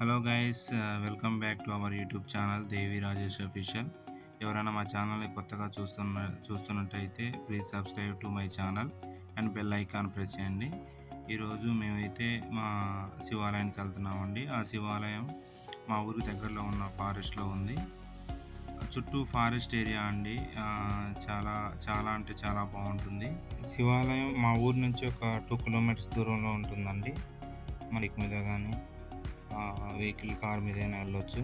Hello guys, welcome back to our YouTube channel Devi Rajesh official. ఎవరైనా మా ఛానల్ని కొత్తగా చూస్తున్నట్టయితే please subscribe to my channel and bell icon press చేయండి. ఈరోజు మేమైతే మా శివాలయానికి వెళ్తున్నామండి. ఆ శివాలయం మా ఊరికి దగ్గరలో ఉన్న ఫారెస్ట్లో ఉంది. చుట్టూ ఫారెస్ట్ ఏరియా అండి. చాలా చాలా అంటే చాలా బాగుంటుంది. శివాలయం మా ఊరు నుంచి ఒక 2 కిలోమీటర్స్ దూరంలో ఉంటుందండి. మనకి మీద కానీ వెహికల్ కార్ మీదైనా వెళ్ళొచ్చు.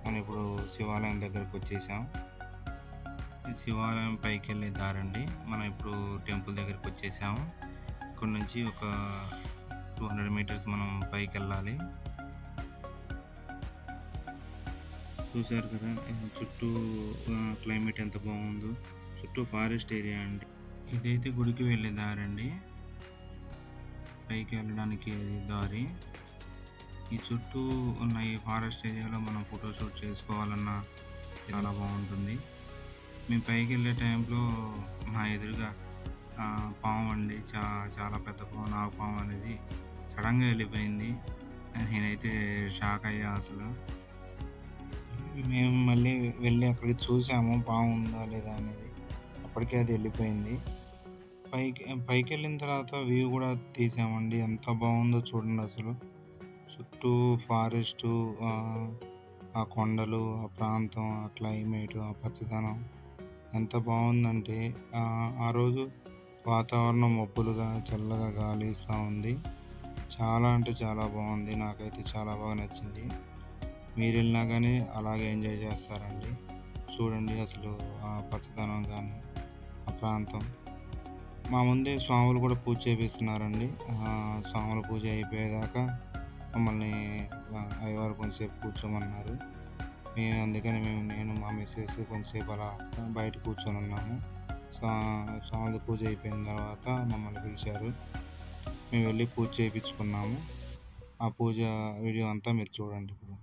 మనం ఇప్పుడు శివాలయం దగ్గరకు వచ్చేసాం. శివాలయం పైకి వెళ్ళే దారండి. మనం ఇప్పుడు టెంపుల్ దగ్గరికి వచ్చేసాము. ఇక్కడ నుంచి ఒక 200 మీటర్స్ మనం పైకి వెళ్ళాలి. చూసారు కదా చుట్టూ క్లైమేట్ ఎంత బాగుందో. చుట్టూ ఫారెస్ట్ ఏరియా అండి. ఇదైతే గుడికి వెళ్ళే దారండి. పైకి వెళ్ళడానికి దారి. ఈ చుట్టూ ఉన్న ఈ ఫారెస్ట్ ఏరియాలో మనం ఫోటోషూట్ చేసుకోవాలన్నా చాలా బాగుంటుంది. మేము పైకి వెళ్ళే టైంలో మా ఎదురుగా పాము అండి, చాలా పెద్ద పాము, నాగు పాము అనేది సడన్గా వెళ్ళిపోయింది. నేనైతే షాక్ అయ్యా అసలు. మేము మళ్ళీ వెళ్ళి అక్కడికి చూసాము పాము ఉందా లేదా అనేది. అప్పటికే అది వెళ్ళిపోయింది. పైకి వెళ్ళిన తర్వాత వ్యూ కూడా తీసామండి. ఎంత బాగుందో చూడండి అసలు. చుట్టూ ఫారెస్టు, ఆ కొండలు, ఆ ప్రాంతం, ఆ క్లైమేటు, ఆ పచ్చదనం ఎంత బాగుందంటే ఆ రోజు వాతావరణం మబ్బులుగా చల్లగా గాలి ఇస్తూ ఉంది. చాలా అంటే చాలా బాగుంది. నాకైతే చాలా బాగా నచ్చింది. మీరు వెళ్ళినా కానీ అలాగే ఎంజాయ్ చేస్తారండి. చూడండి అసలు ఆ పచ్చదనం కానీ ఆ ప్రాంతం. మా ముందే స్వాములు కూడా పూజ చేపిస్తున్నారండి. స్వాముల పూజ అయిపోయేదాకా మమ్మల్ని అయ్యవారు కొంచెంసేపు కూర్చోమన్నారు. అందుకని నేను మా మిస్సెస్ కొంచెంసేపు అలా బయట కూర్చొని ఉన్నాము. స్వాముల పూజ అయిపోయిన తర్వాత మమ్మల్ని పిలిచారు. మేము వెళ్ళి పూజ చేయించుకున్నాము. ఆ పూజ వీడియో అంతా మీరు చూడండి ఇప్పుడు.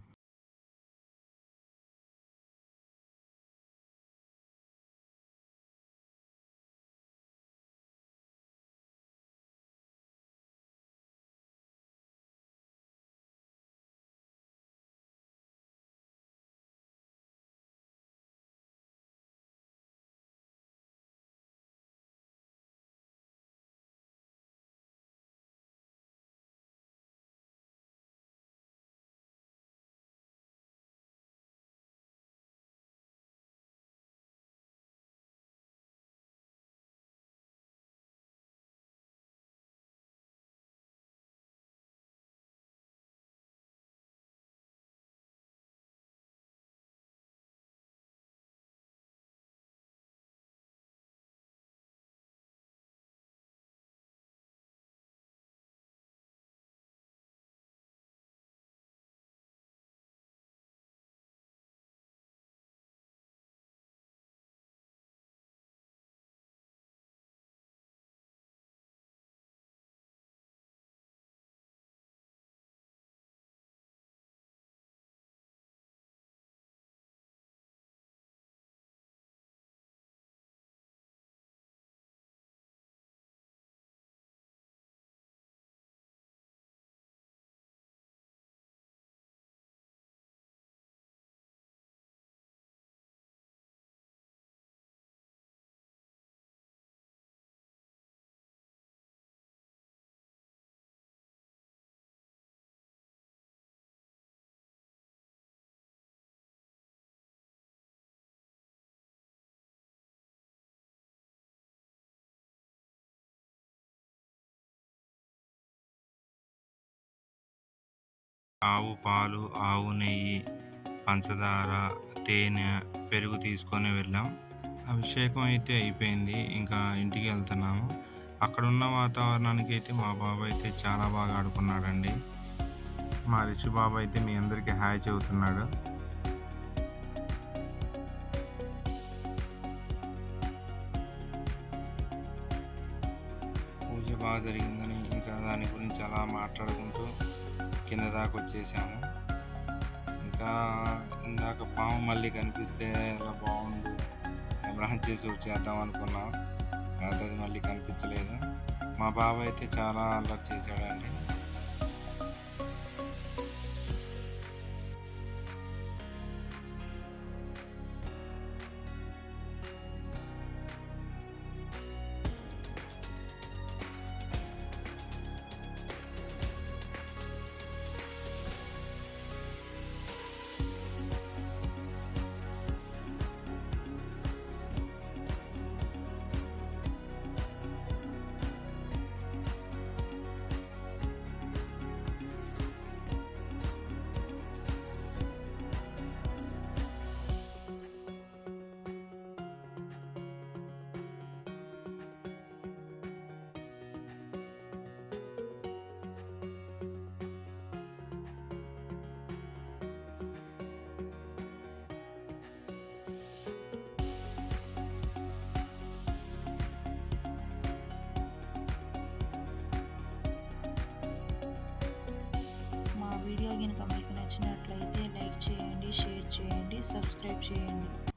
ఆవు పాలు, ఆవు నెయ్యి, పంచదార, తేనె, పెరుగు తీసుకొని వెళ్ళాం. అభిషేకం అయితే అయిపోయింది. ఇంకా ఇంటికి వెళ్తున్నాము. అక్కడున్న వాతావరణానికి అయితే మా బాబు అయితే చాలా బాగా ఆడుకున్నాడండి. మా రిషి బాబు అయితే మీ అందరికీ హాయ్ చెబుతున్నాడు. పూజ బాగా జరిగిందని ఇంకా దాని గురించి అలా మాట్లాడుకుంటూ కింద దాకా వచ్చేసాము. ఇంకా ఇందాక పాము మళ్ళీ కనిపిస్తే అలా బాగుండు కెమెరా చేసి చేద్దాం అనుకున్నాం. అది మళ్ళీ కనిపించలేదు. మా బాబు అయితే చాలా అల్లరి చేశాడండి. మా వీడియో కనుక మీకు నచ్చినట్లయితే లైక్ చేయండి, షేర్ చేయండి, సబ్స్క్రైబ్ చేయండి.